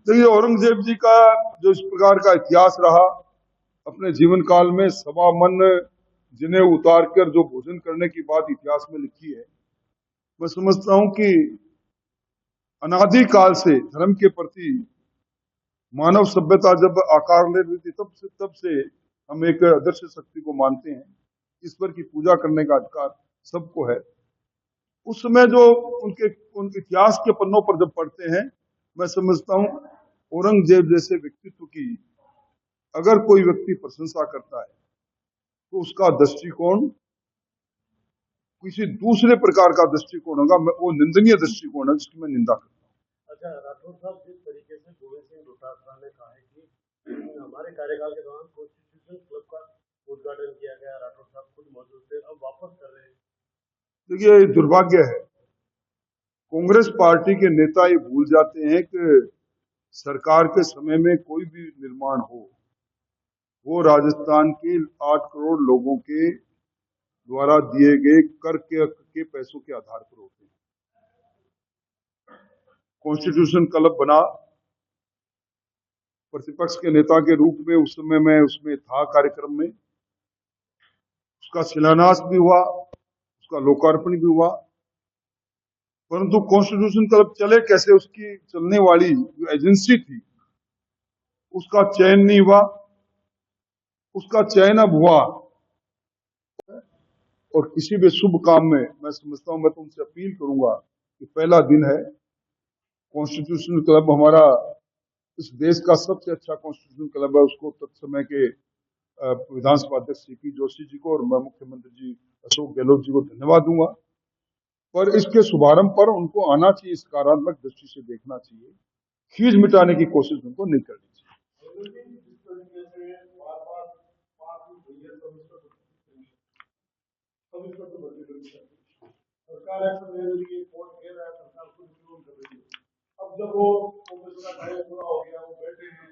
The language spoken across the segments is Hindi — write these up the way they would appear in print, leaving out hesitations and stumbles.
देखिए, औरंगजेब जी का जो इस प्रकार का इतिहास रहा, अपने जीवन काल में सवा मन जिन्हें उतार कर जो भोजन करने की बात इतिहास में लिखी है, मैं समझता हूं कि अनादि काल से धर्म के प्रति मानव सभ्यता जब आकार ले रही थी, तब से हम एक अदृश्य शक्ति को मानते हैं। ईश्वर की पूजा करने का अधिकार सबको है। उस समय जो उनके उनके इतिहास के पन्नों पर जब पढ़ते हैं, मैं समझता हूं औरंगजेब जैसे व्यक्तित्व की अगर कोई व्यक्ति प्रशंसा करता है तो उसका दृष्टिकोण किसी दूसरे प्रकार का दृष्टिकोण होगा, वो निंदनीय दृष्टिकोण है जिसकी मैं निंदा करता हूँ। अच्छा, राठौर साहब, जिस तरीके से गोविंद सिंह डोटासरा ने कहा है कि हमारे कार्यकाल के दौरान कॉन्स्टिट्यूशन क्लब का उद्घाटन किया गया, राठौर साहब खुद मौजूद थे, अब वापस कर रहे हैं। देखिए, दुर्भाग्य है, कांग्रेस पार्टी के नेता ये भूल जाते हैं कि सरकार के समय में कोई भी निर्माण हो, वो राजस्थान के 8 करोड़ लोगों के द्वारा दिए गए कर के पैसों के आधार पर होते हैं। कॉन्स्टिट्यूशन क्लब बना, प्रतिपक्ष के नेता के रूप में उस समय मैं उसमें था कार्यक्रम में, उसका शिलान्यास भी हुआ, उसका लोकार्पण भी हुआ, परंतु कॉन्स्टिट्यूशन क्लब चले कैसे, उसकी चलने वाली जो एजेंसी थी उसका चयन नहीं हुआ। उसका चयन अब हुआ, और किसी भी शुभ काम में मैं समझता हूं, मैं तुमसे अपील करूंगा कि पहला दिन है, कॉन्स्टिट्यूशन क्लब हमारा इस देश का सबसे अच्छा कॉन्स्टिट्यूशन क्लब है, उसको तत्समय के विधानसभा अध्यक्ष सीपी जोशी जी को और मैं मुख्यमंत्री जी अशोक गहलोत जी को धन्यवाद दूंगा। पर इसके शुभारंभ पर उनको आना चाहिए, सकारात्मक दृष्टि से देखना चाहिए, खींच मिटाने की कोशिश उनको नहीं करनी चाहिए। सरकार एक्शन ले रही है, कोर्ट कह रहा है, सरकार खुद विरोध कर रही है। अब जब वो का डायरेक्ट पूरा हो गया, वो बैठे हैं,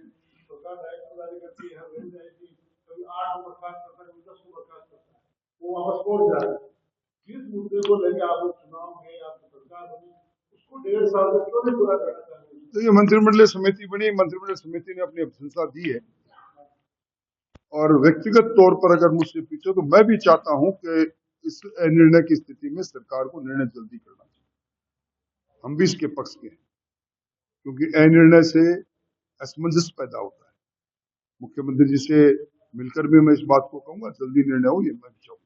सरकार डायरेक्ट जारी करती है, मिल जाएगी, कभी 8 को बर्खास्त करता है, कभी 10 को बर्खास्त करता है, वो वापस कोर्ट जा रहा है। जिस मुद्दे को लेकर आप चुनाव में आपकी सरकार बनी, उसको 1.5 साल तक क्यों नहीं पूरा करना चाहिए? तो ये मंत्रिमंडलीय समिति बनी, मंत्रिमंडल समिति ने अपनी अनुशंसा दी है, और व्यक्तिगत तौर पर अगर मुझसे पूछो तो मैं भी चाहता हूं कि इस निर्णय की स्थिति में सरकार को निर्णय जल्दी करना चाहिए। हम भी इसके पक्ष के हैं, क्योंकि अनिर्णय से असमंजस पैदा होता है। मुख्यमंत्री जी से मिलकर भी मैं इस बात को कहूंगा, जल्दी निर्णय हो, ये मैं भी चाहूंगा।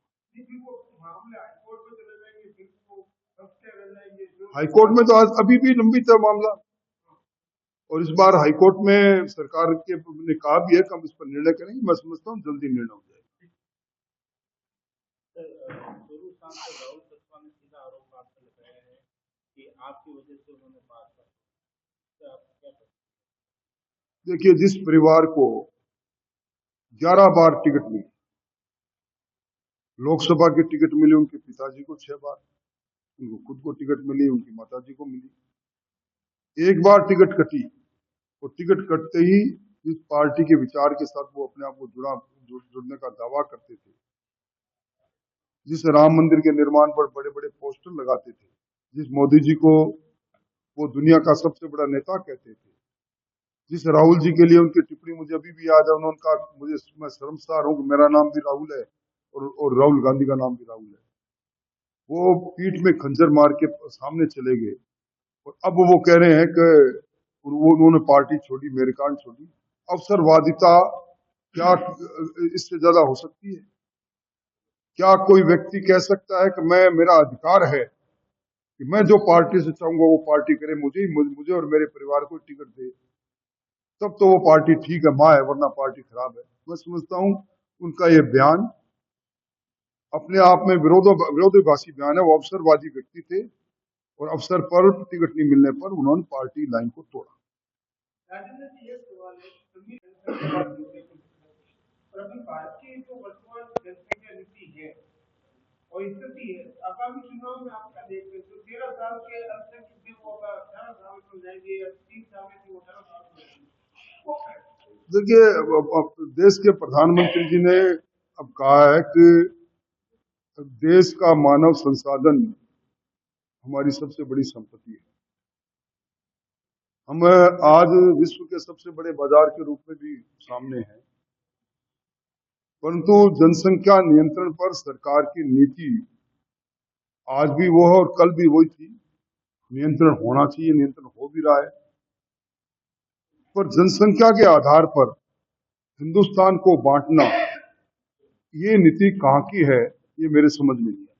हाईकोर्ट में तो आज अभी भी लंबित है मामला, और इस बार हाईकोर्ट में सरकार के ने कहा भी है कि हम इस पर निर्णय करेंगे। मैं समझता हूँ जल्दी निर्णय हो जाएगा। देखिए, जिस परिवार को 11 बार टिकट मिली, लोकसभा की टिकट मिली उनके पिताजी को 6 बार, उनको खुद को टिकट मिली, उनकी माताजी को मिली, एक बार टिकट कटी, और टिकट कटते ही जिस पार्टी के विचार के साथ वो अपने आप को जुड़ने का दावा करते थे, जिस राम मंदिर के निर्माण पर बड़े बड़े पोस्टर लगाते थे, जिस मोदी जी को वो दुनिया का सबसे बड़ा नेता कहते थे, जिस राहुल जी के लिए उनकी टिप्पणी मुझे अभी भी याद है, उन्होंने कहा, मुझे मैं शर्मसार हूं कि मेरा नाम भी राहुल है और राहुल गांधी का नाम भी राहुल है। वो पीठ में खंजर मार के सामने चले गए, और अब वो कह रहे हैं कि उन्होंने पार्टी छोड़ी, मेरकान छोड़ी। अवसरवादिता क्या इससे ज्यादा हो सकती है? क्या कोई व्यक्ति कह सकता है कि मेरा अधिकार है कि मैं जो पार्टी से चाहूंगा वो पार्टी करे, मुझे और मेरे परिवार को टिकट दे, तब तो वो पार्टी ठीक है, माँ है, वरना पार्टी खराब है। मैं समझता हूं उनका ये बयान अपने आप में विरोधाभासी बयान है। वो अवसरवादी व्यक्ति थे, और अवसर पर टिकट नहीं मिलने पर उन्होंने पार्टी लाइन को तोड़ा। भारत की जो वर्तमान जनसंख्या नीति है और स्थिति है, आगामी चुनाव में आप क्या देखते हैं? जो 13 साल के अल्पसंख्यक थे वो 18 साल में जाएंगे, या 3 साल में वो 18 साल में जाएंगे? देखिए, देश के प्रधानमंत्री जी ने अब कहा है कि देश का मानव संसाधन हमारी सबसे बड़ी संपत्ति है, हम आज विश्व के सबसे बड़े बाजार के रूप में भी सामने हैं, परंतु जनसंख्या नियंत्रण पर सरकार की नीति आज भी वो है और कल भी वही थी। नियंत्रण होना चाहिए, नियंत्रण हो भी रहा है, पर जनसंख्या के आधार पर हिंदुस्तान को बांटना, ये नीति कहाँ की है, ये मेरे समझ में नहीं है।